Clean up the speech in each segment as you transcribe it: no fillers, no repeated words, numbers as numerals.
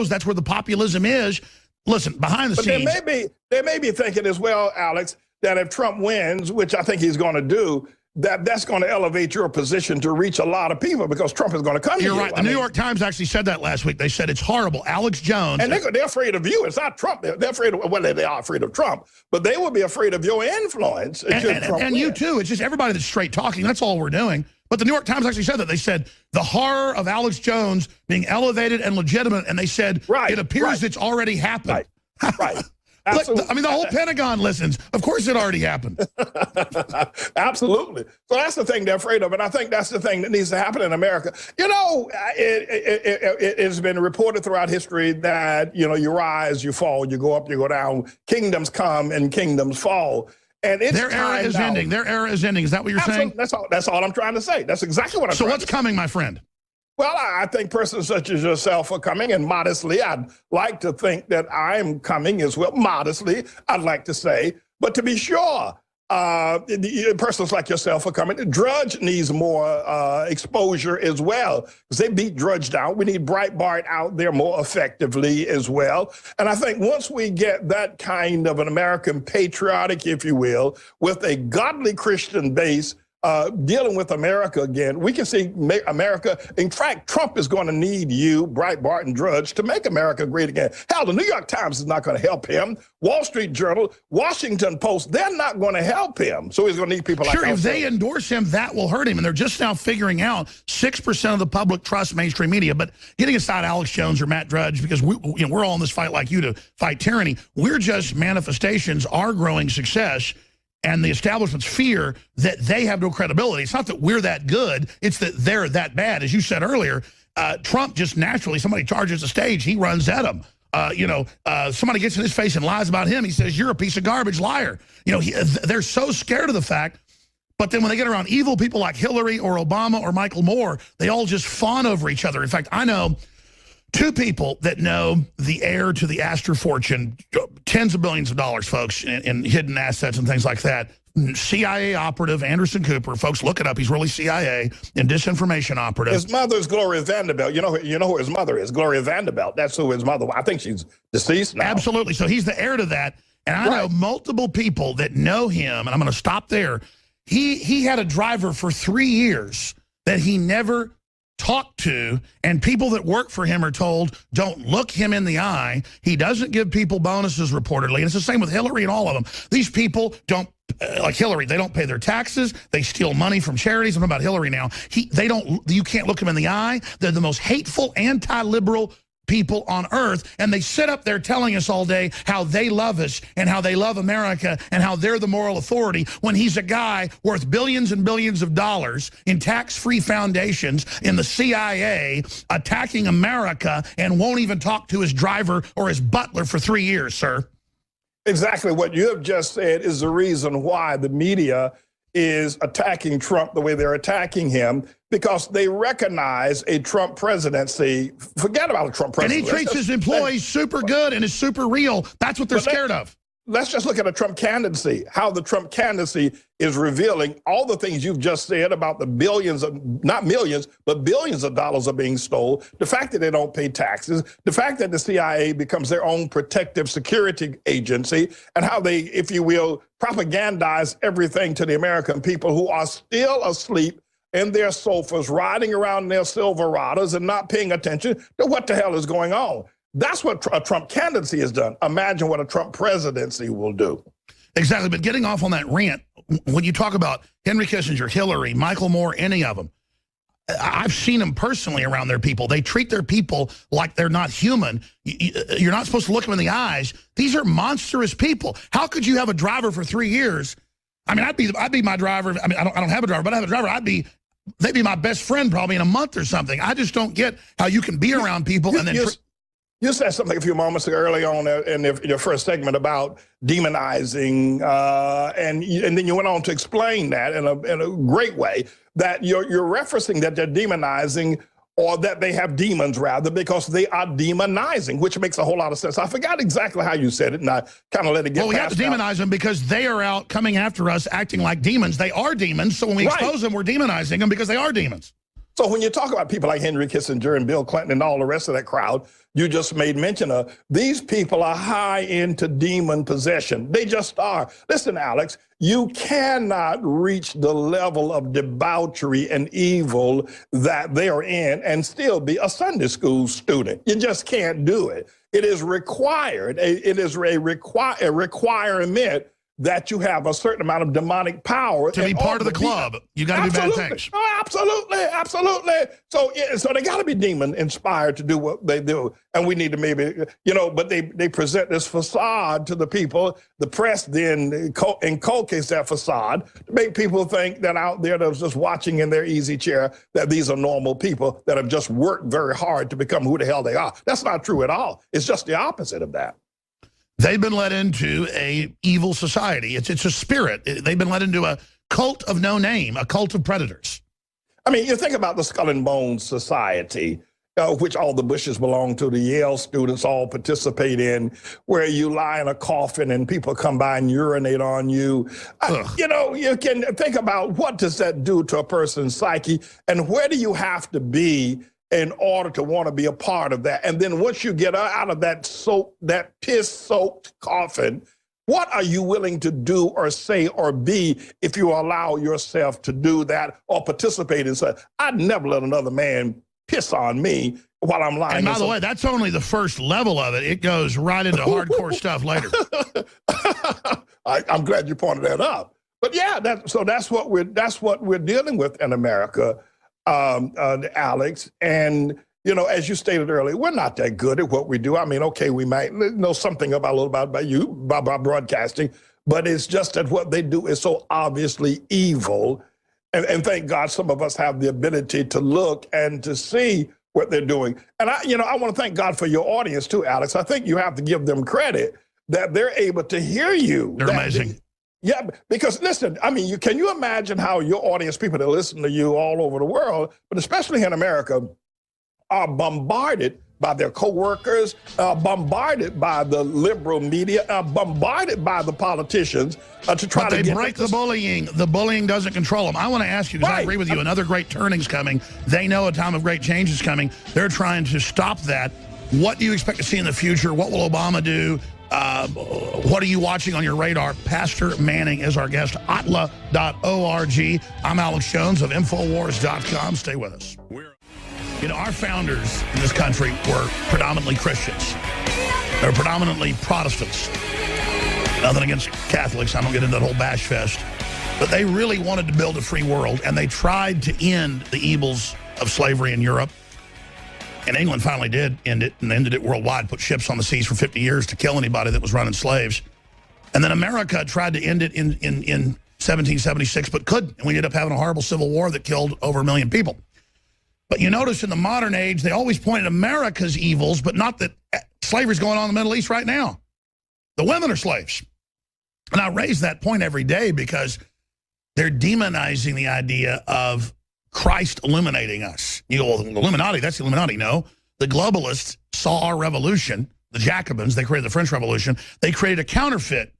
That's where the populism is. Listen, behind the scenes. They may be thinking as well, Alex, that if Trump wins, which I think he's going to do, that's going to elevate your position to reach a lot of people because Trump is going to come to you. You're right. The New York Times actually said that last week. They said it's horrible. Alex Jones. And they're afraid of you. It's not Trump. They're afraid of, well, they are afraid of Trump, but they will be afraid of your influence. And you too. It's just everybody that's straight talking. That's all we're doing. But the New York Times actually said that. They said the horror of Alex Jones being elevated and legitimate, and they said it appears it's already happened. Right. Look, I mean, the whole Pentagon listens. Of course it already happened. Absolutely. So that's the thing they're afraid of, and I think that's the thing that needs to happen in America. You know, it has been reported throughout history that, you know, you rise, you fall, you go up, you go down. Kingdoms come and kingdoms fall. And it's their era is ending. Their era is ending. Is that what you're saying? That's all I'm trying to say. That's exactly what I'm saying. So what's coming, my friend? Well, I think persons such as yourself are coming, and modestly, I'd like to think that I'm coming as well. Modestly, I'd like to say, but to be sure, persons like yourself are coming. Drudge needs more exposure as well, because they beat Drudge down. We need Breitbart out there more effectively as well. And I think once we get that kind of an American patriotic, if you will, with a godly Christian base, dealing with America again, we can see America. In fact, Trump is going to need you, Breitbart and Drudge, to make America great again. Hell, the New York Times is not going to help him. Wall Street Journal, Washington Post, they're not going to help him. So he's going to need people like us. Sure, if they endorse him, that will hurt him. And they're just now figuring out 6% of the public trust mainstream media. But getting aside Alex Jones or Matt Drudge, because we're all in this fight like you to fight tyranny, we're just manifestations, our growing success, and the establishment's fear that they have no credibility. It's not that we're that good. It's that they're that bad. As you said earlier, Trump just naturally, somebody charges the stage, he runs at him. Somebody gets in his face and lies about him. He says, you're a piece of garbage liar. You know, they're so scared of the fact. But then when they get around evil people like Hillary or Obama or Michael Moore, they all just fawn over each other. In fact, I know two people that know the heir to the Astor fortune, tens of billions of dollars, folks, in hidden assets and things like that. CIA operative Anderson Cooper, folks, look it up. He's really CIA and disinformation operative. His mother's Gloria Vanderbilt. You know who his mother is, Gloria Vanderbilt. That's who his mother. I think she's deceased now. Absolutely. So he's the heir to that. And I know multiple people that know him, and I'm going to stop there. He had a driver for 3 years that he never talked to, and people that work for him are told, don't look him in the eye. He doesn't give people bonuses reportedly. And it's the same with Hillary and all of them. These people don't, like Hillary, they don't pay their taxes. They steal money from charities. I'm about Hillary now. You can't look him in the eye. They're the most hateful, anti-liberal people on earth, and they sit up there telling us all day how they love us and how they love America and how they're the moral authority, when he's a guy worth billions and billions of dollars in tax-free foundations in the CIA attacking America and won't even talk to his driver or his butler for 3 years, sir. Exactly what you have just said is the reason why the media is attacking Trump the way they're attacking him, because they recognize a Trump presidency. Forget about a Trump presidency. And he treats his employees super good and is super real. That's what they're scared of. Let's just look at a Trump candidacy, how the Trump candidacy is revealing all the things you've just said about the billions of, not millions, but billions of dollars are being stolen, the fact that they don't pay taxes, the fact that the CIA becomes their own protective security agency, and how they, if you will, propagandize everything to the American people who are still asleep in their sofas, riding around in their Silverados and not paying attention to what the hell is going on. That's what a Trump candidacy has done. Imagine what a Trump presidency will do. Exactly, but getting off on that rant, when you talk about Henry Kissinger, Hillary, Michael Moore, any of them, I've seen them personally around their people. They treat their people like they're not human. You're not supposed to look them in the eyes. These are monstrous people. How could you have a driver for 3 years? I mean, I'd be my driver. I mean, I don't have a driver, but I have a driver. They'd be my best friend probably in a month or something. I just don't get how you can be around people and then... You said something a few moments ago early on in your first segment about demonizing, and then you went on to explain that in a great way, that you're referencing that they're demonizing, or that they have demons rather, because they are demonizing, which makes a whole lot of sense. I forgot exactly how you said it, and I kind of let it get past. Well, we have to demonize them because they are out coming after us acting like demons. They are demons, so when we expose them, we're demonizing them because they are demons. So when you talk about people like Henry Kissinger and Bill Clinton and all the rest of that crowd you just made mention of, these people are high into demon possession. They just are. Listen, Alex, you cannot reach the level of debauchery and evil that they are in and still be a Sunday school student. You just can't do it. It is required. It is a requirement that you have a certain amount of demonic power to be part of the club. You got to do bad things. Oh, absolutely. So they got to be demon inspired to do what they do, and we need to maybe, but they present this facade to the people. The press then inculcates that facade to make people think that out there that's just watching in their easy chair that these are normal people that have just worked very hard to become who the hell they are. That's not true at all. It's just the opposite of that. They've been led into a evil society. It's a spirit. They've been led into a cult of no name, a cult of predators. I mean, you think about the Skull and Bones Society, which all the Bushes belong to, the Yale students all participate in, where you lie in a coffin and people come by and urinate on you. You can think about what does that do to a person's psyche, and where do you have to be in order to want to be a part of that? And then once you get out of that piss-soaked coffin, what are you willing to do or say or be if you allow yourself to do that or participate in such? I'd never let another man piss on me while I'm lying. And by the way, that's only the first level of it. It goes right into hardcore stuff later. I'm glad you pointed that out. But yeah, that's what we're dealing with in America. Alex, and as you stated earlier, we're not that good at what we do. I mean, okay, we might know something about you by broadcasting, but it's just that what they do is so obviously evil. And thank God some of us have the ability to look and to see what they're doing. And I want to thank God for your audience too, Alex. I think you have to give them credit that they're able to hear you. They're amazing. Yeah, because listen, I mean, can you imagine how your audience, people that listen to you all over the world, but especially in America, are bombarded by their coworkers, bombarded by the liberal media, bombarded by the politicians to try to get break the bullying. The bullying doesn't control them. I want to ask you, because I agree with you, another great turning's coming. They know a time of great change is coming. They're trying to stop that. What do you expect to see in the future? What will Obama do? What are you watching on your radar? Pastor Manning is our guest. Atla.org. I'm Alex Jones of Infowars.com. Stay with us. Our founders in this country were predominantly Christians. They were predominantly Protestants. Nothing against Catholics. I don't get into that whole bash fest. But they really wanted to build a free world, and they tried to end the evils of slavery in Europe. And England finally did end it, and ended it worldwide, put ships on the seas for 50 years to kill anybody that was running slaves. And then America tried to end it in 1776, but couldn't. And we ended up having a horrible civil war that killed over 1 million people. But you notice in the modern age, they always point at America's evils, but not that slavery's going on in the Middle East right now. The women are slaves. And I raise that point every day because they're demonizing the idea of Christ illuminating us. You go, well, the Illuminati, that's the Illuminati. No, the globalists saw our revolution, the Jacobins, they created the French Revolution. They created a counterfeit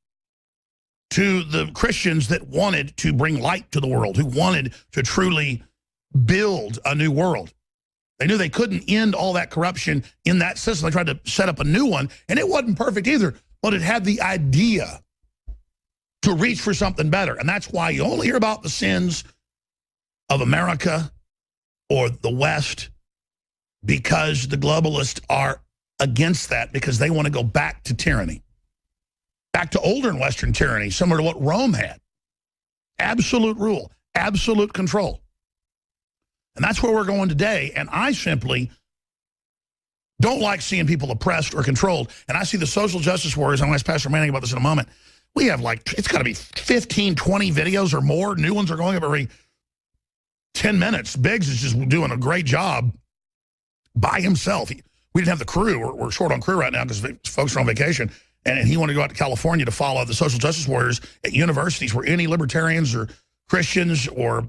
to the Christians that wanted to bring light to the world, who wanted to truly build a new world. They knew they couldn't end all that corruption in that system. They tried to set up a new one, and it wasn't perfect either, but it had the idea to reach for something better. And that's why you only hear about the sins of America or the West, because the globalists are against that, because they want to go back to tyranny, back to older and Western tyranny, similar to what Rome had. Absolute rule, absolute control. And that's where we're going today. And I simply don't like seeing people oppressed or controlled. And I see the social justice warriors. I'm going to ask Pastor Manning about this in a moment. We have it's got to be 15, 20 videos or more. New ones are going up every 10 minutes. Biggs is just doing a great job by himself. We didn't have the crew. We're short on crew right now because folks are on vacation. And he wanted to go out to California to follow the social justice warriors at universities where any libertarians or Christians or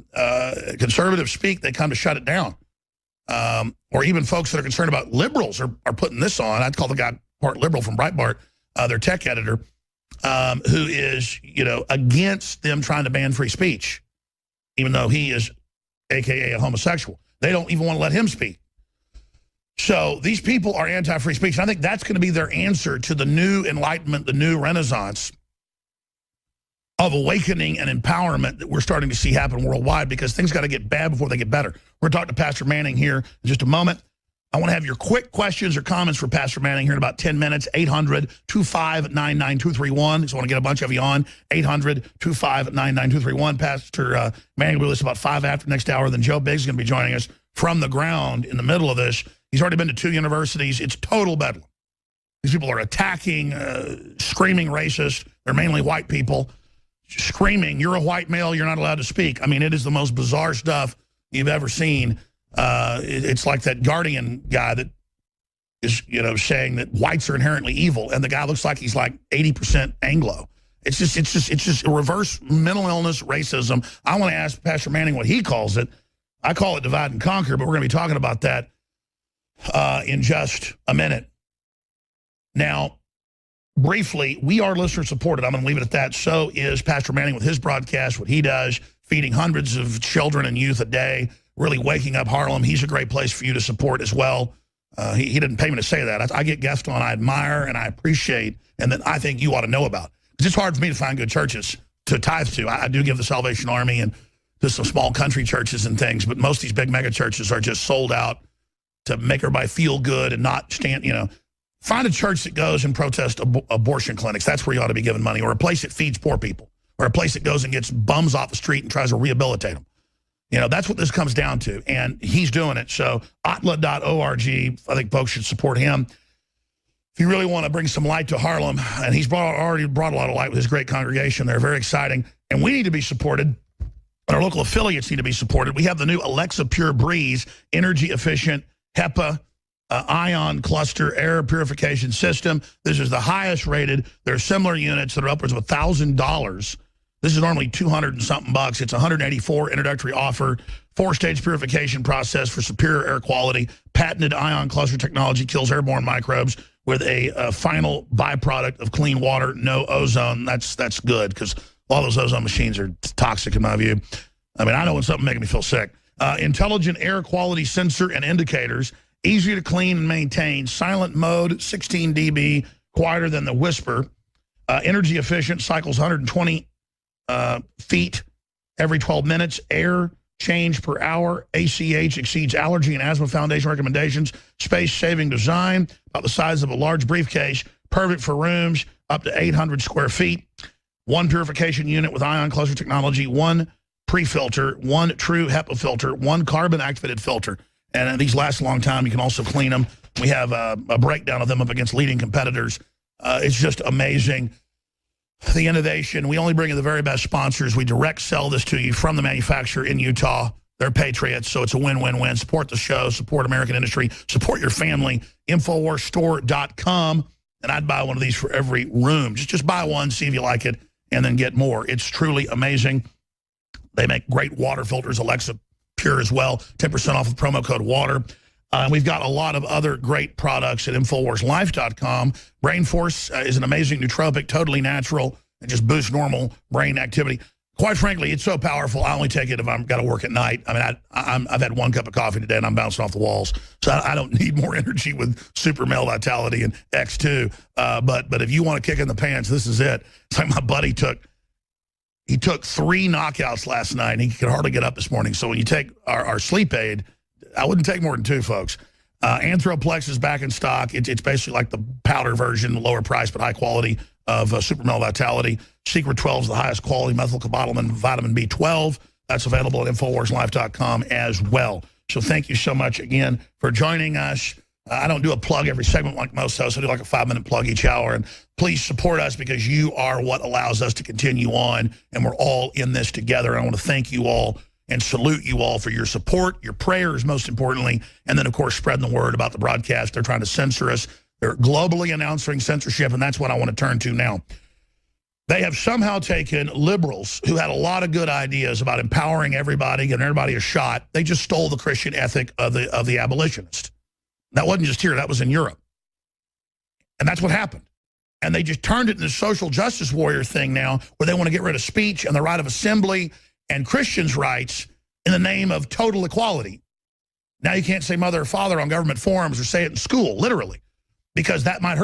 conservatives speak. They come to shut it down. Or even folks that are concerned about liberals are putting this on. I'd call the guy part liberal from Breitbart, their tech editor, who is, against them trying to ban free speech, even though he is, AKA a homosexual. They don't even want to let him speak. So these people are anti-free speech. And I think that's going to be their answer to the new enlightenment, the new renaissance of awakening and empowerment that we're starting to see happen worldwide, because things got to get bad before they get better. We're going to talk to Pastor Manning here in just a moment. I want to have your quick questions or comments for Pastor Manning here in about 10 minutes. 800-259-9231. So I want to get a bunch of you on. 800-259-9231. Pastor Manning will be with us about 5 after next hour. Then Joe Biggs is going to be joining us from the ground in the middle of this. He's already been to 2 universities. It's total bedlam. These people are attacking, screaming racist. They're mainly white people. Screaming, you're a white male, you're not allowed to speak. I mean, it is the most bizarre stuff you've ever seen. It's like that Guardian guy that is, saying that whites are inherently evil, and the guy looks like he's like 80% Anglo. It's just a reverse mental illness racism. I want to ask Pastor Manning what he calls it. I call it divide and conquer, but we're going to be talking about that in just a minute. Now, briefly, we are listener supported. I'm going to leave it at that. So is Pastor Manning with his broadcast, what he does, feeding hundreds of children and youth a day, really waking up Harlem. He's a great place for you to support as well. He didn't pay me to say that. I get guests on I admire and I appreciate, and that I think you ought to know about. Because it's hard for me to find good churches to tithe to. I do give the Salvation Army and to some small country churches and things, but most of these big mega churches are just sold out to make everybody feel good and not stand, Find a church that goes and protests abortion clinics. That's where you ought to be giving money. Or a place that feeds poor people. Or a place that goes and gets bums off the street and tries to rehabilitate them. That's what this comes down to. And he's doing it. So, atla.org, I think folks should support him. If you really want to bring some light to Harlem, and he's already brought a lot of light with his great congregation. They're very exciting. And we need to be supported. And our local affiliates need to be supported. We have the new Alexa Pure Breeze, energy efficient, HEPA, ion cluster air purification system. This is the highest rated. There are similar units that are upwards of $1,000. This is normally 200 and something bucks. It's $184 introductory offer. 4-stage purification process for superior air quality. Patented ion cluster technology kills airborne microbes with a final byproduct of clean water, no ozone. That's good, because all those ozone machines are toxic in my view. I mean, I know when something making me feel sick. Intelligent air quality sensor and indicators. Easy to clean and maintain. Silent mode, 16 dB, quieter than the whisper. Energy efficient, cycles 120 feet every 12 minutes. Air change per hour. ACH exceeds Allergy and Asthma Foundation recommendations. Space-saving design, about the size of a large briefcase. Perfect for rooms up to 800 square feet. 1 purification unit with ion cluster technology. 1 pre-filter. 1 true HEPA filter. 1 carbon-activated filter. And these last a long time. You can also clean them. We have a breakdown of them up against leading competitors. It's just amazing. The innovation. We only bring in the very best sponsors. We direct sell this to you from the manufacturer in Utah. They're patriots, so it's a win-win-win. Support the show. Support American industry. Support your family. InfoWarsStore.com. And I'd buy one of these for every room. Just buy one, see if you like it, and then get more. It's truly amazing. They make great water filters. Alexa Pure as well, 10% off with promo code WATER. We've got a lot of other great products at InfoWarsLife.com. Brain Force is an amazing nootropic, totally natural, and just boosts normal brain activity. Quite frankly, it's so powerful, I only take it if I've got to work at night. I mean, I've had 1 cup of coffee today, and I'm bouncing off the walls. So I don't need more energy with Super Male Vitality and X2. But if you want to kick in the pants, this is it. It's like my buddy took 3 knockouts last night, and he could hardly get up this morning. So when you take our sleep aid, I wouldn't take more than 2, folks. Anthroplex is back in stock. It's basically like the powder version, lower price but high quality of Super Male Vitality. Secret 12 is the highest quality methylcobalamin vitamin B12. That's available at InfoWarsLife.com as well. So thank you so much again for joining us. I don't do a plug every segment like most hosts. I do like a 5-minute plug each hour. And please support us, because you are what allows us to continue on, and we're all in this together. And I want to thank you all and salute you all for your support, your prayers most importantly, and then, of course, spreading the word about the broadcast. They're trying to censor us. They're globally announcing censorship, and that's what I want to turn to now. They have somehow taken liberals who had a lot of good ideas about empowering everybody, giving everybody a shot. They just stole the Christian ethic of the abolitionist. That wasn't just here. That was in Europe. And that's what happened. And they just turned it into a social justice warrior thing now, where they want to get rid of speech and the right of assembly and Christians' rights in the name of total equality. Now you can't say mother or father on government forums or say it in school, literally, because that might hurt.